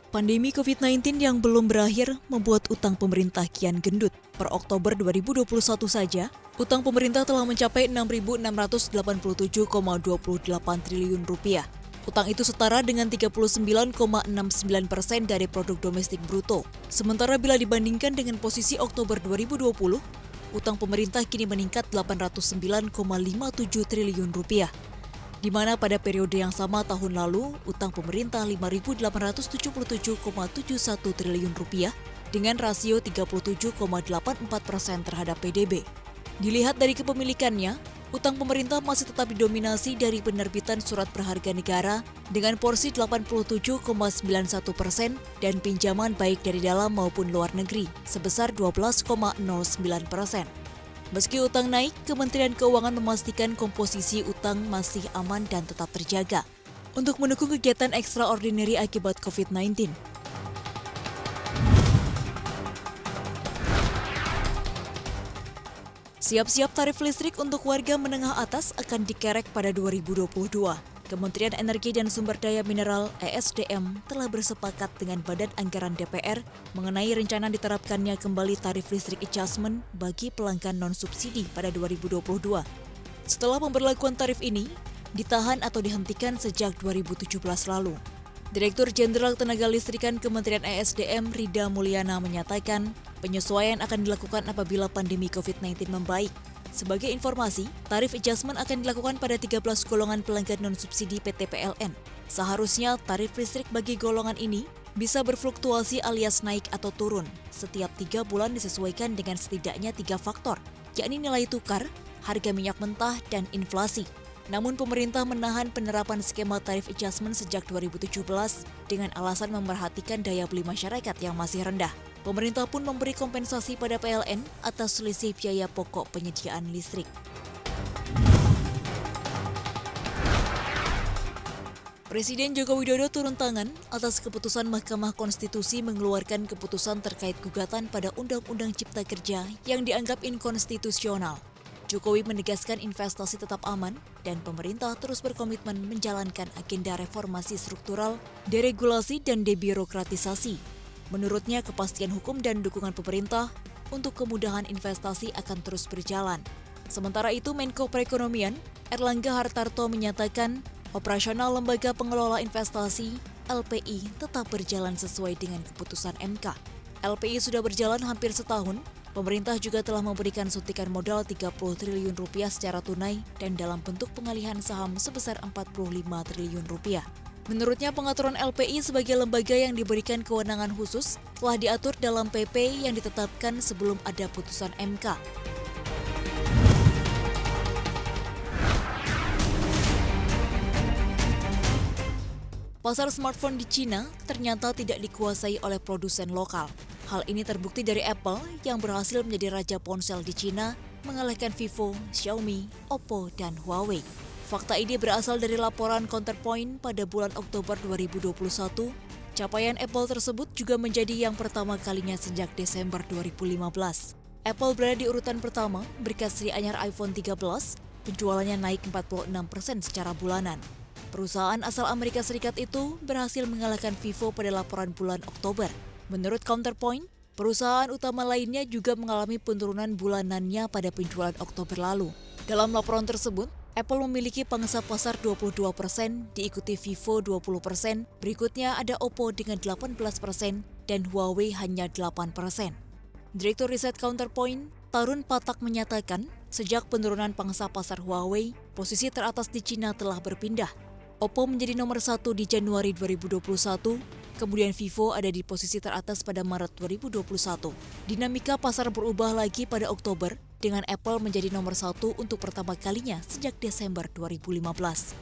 Pandemi COVID-19 yang belum berakhir membuat utang pemerintah kian gendut. Per Oktober 2021 saja, utang pemerintah telah mencapai Rp6.687,28 triliun. Utang itu setara dengan 39,69% dari produk domestik bruto. Sementara bila dibandingkan dengan posisi Oktober 2020, utang pemerintah kini meningkat Rp809,57 triliun. Di mana pada periode yang sama tahun lalu, utang pemerintah Rp5.877,71 triliun dengan rasio 37,84% terhadap PDB. Dilihat dari kepemilikannya, utang pemerintah masih tetap didominasi dari penerbitan surat berharga negara dengan porsi 87,91% dan pinjaman baik dari dalam maupun luar negeri sebesar 12,09%. Meski utang naik, Kementerian Keuangan memastikan komposisi utang masih aman dan tetap terjaga untuk mendukung kegiatan extraordinary akibat COVID-19. Siap-siap tarif listrik untuk warga menengah atas akan dikerek pada 2022. Kementerian Energi dan Sumber Daya Mineral (ESDM) telah bersepakat dengan Badan Anggaran DPR mengenai rencana diterapkannya kembali tarif listrik adjustment bagi pelanggan non-subsidi pada 2022. Setelah pemberlakuan tarif ini ditahan atau dihentikan sejak 2017 lalu. Direktur Jenderal Tenaga Listrikan Kementerian ESDM Rida Mulyana menyatakan penyesuaian akan dilakukan apabila pandemi COVID-19 membaik. Sebagai informasi, tarif adjustment akan dilakukan pada 13 golongan pelanggan non-subsidi PT PLN. Seharusnya tarif listrik bagi golongan ini bisa berfluktuasi alias naik atau turun. Setiap 3 bulan disesuaikan dengan setidaknya 3 faktor, yakni nilai tukar, harga minyak mentah, dan inflasi. Namun pemerintah menahan penerapan skema tarif adjustment sejak 2017 dengan alasan memerhatikan daya beli masyarakat yang masih rendah. Pemerintah pun memberi kompensasi pada PLN atas selisih biaya pokok penyediaan listrik. Presiden Joko Widodo turun tangan atas keputusan Mahkamah Konstitusi mengeluarkan keputusan terkait gugatan pada Undang-Undang Cipta Kerja yang dianggap inkonstitusional. Jokowi menegaskan investasi tetap aman dan pemerintah terus berkomitmen menjalankan agenda reformasi struktural, deregulasi, dan debirokratisasi. Menurutnya, kepastian hukum dan dukungan pemerintah untuk kemudahan investasi akan terus berjalan. Sementara itu, Menko Perekonomian Erlangga Hartarto menyatakan operasional Lembaga Pengelola Investasi (LPI) tetap berjalan sesuai dengan keputusan MK. LPI sudah berjalan hampir setahun. Pemerintah juga telah memberikan suntikan modal Rp30 triliun secara tunai dan dalam bentuk pengalihan saham sebesar Rp45 triliun. Menurutnya, pengaturan LPI sebagai lembaga yang diberikan kewenangan khusus telah diatur dalam PP yang ditetapkan sebelum ada putusan MK. Pasar smartphone di Cina ternyata tidak dikuasai oleh produsen lokal. Hal ini terbukti dari Apple yang berhasil menjadi raja ponsel di Cina, mengalahkan Vivo, Xiaomi, Oppo, dan Huawei. Fakta ini berasal dari laporan Counterpoint pada bulan Oktober 2021. Capaian Apple tersebut juga menjadi yang pertama kalinya sejak Desember 2015. Apple berada di urutan pertama berkat seri anyar iPhone 13, penjualannya naik 46% secara bulanan. Perusahaan asal Amerika Serikat itu berhasil mengalahkan Vivo pada laporan bulan Oktober. Menurut Counterpoint, perusahaan utama lainnya juga mengalami penurunan bulanannya pada penjualan Oktober lalu. Dalam laporan tersebut, Apple memiliki pangsa pasar 22%, diikuti Vivo 20%, berikutnya ada Oppo dengan 18%, dan Huawei hanya 8%. Direktur Riset Counterpoint, Tarun Patak menyatakan, sejak penurunan pangsa pasar Huawei, posisi teratas di Cina telah berpindah. Oppo menjadi nomor 1 di Januari 2021, kemudian Vivo ada di posisi teratas pada Maret 2021. Dinamika pasar berubah lagi pada Oktober, dengan Apple menjadi nomor 1 untuk pertama kalinya sejak Desember 2015.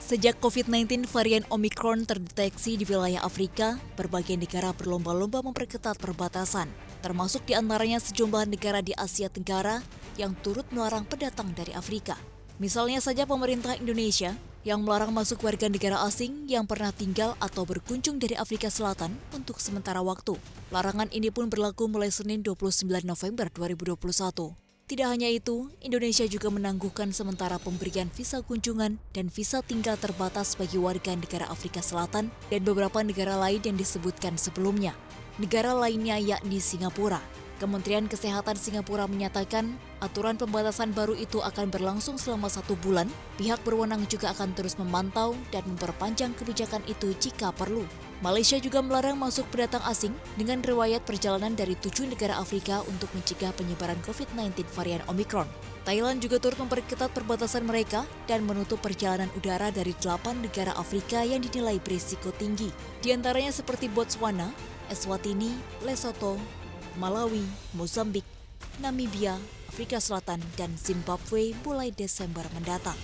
Sejak COVID-19 varian Omicron terdeteksi di wilayah Afrika, berbagai negara berlomba-lomba memperketat perbatasan, termasuk di antaranya sejumlah negara di Asia Tenggara yang turut melarang pendatang dari Afrika. Misalnya saja pemerintah Indonesia yang melarang masuk warga negara asing yang pernah tinggal atau berkunjung dari Afrika Selatan untuk sementara waktu. Larangan ini pun berlaku mulai Senin 29 November 2021. Tidak hanya itu, Indonesia juga menangguhkan sementara pemberian visa kunjungan dan visa tinggal terbatas bagi warga negara Afrika Selatan dan beberapa negara lain yang disebutkan sebelumnya. Negara lainnya yakni Singapura. Kementerian Kesehatan Singapura menyatakan aturan pembatasan baru itu akan berlangsung selama 1 bulan. Pihak berwenang juga akan terus memantau dan memperpanjang kebijakan itu jika perlu. Malaysia juga melarang masuk pendatang asing dengan riwayat perjalanan dari 7 negara Afrika untuk mencegah penyebaran COVID-19 varian Omicron. Thailand juga turut memperketat perbatasan mereka dan menutup perjalanan udara dari 8 negara Afrika yang dinilai berisiko tinggi. Di antaranya seperti Botswana, Eswatini, Lesotho, Malawi, Mozambik, Namibia, Afrika Selatan, dan Zimbabwe mulai Desember mendatang.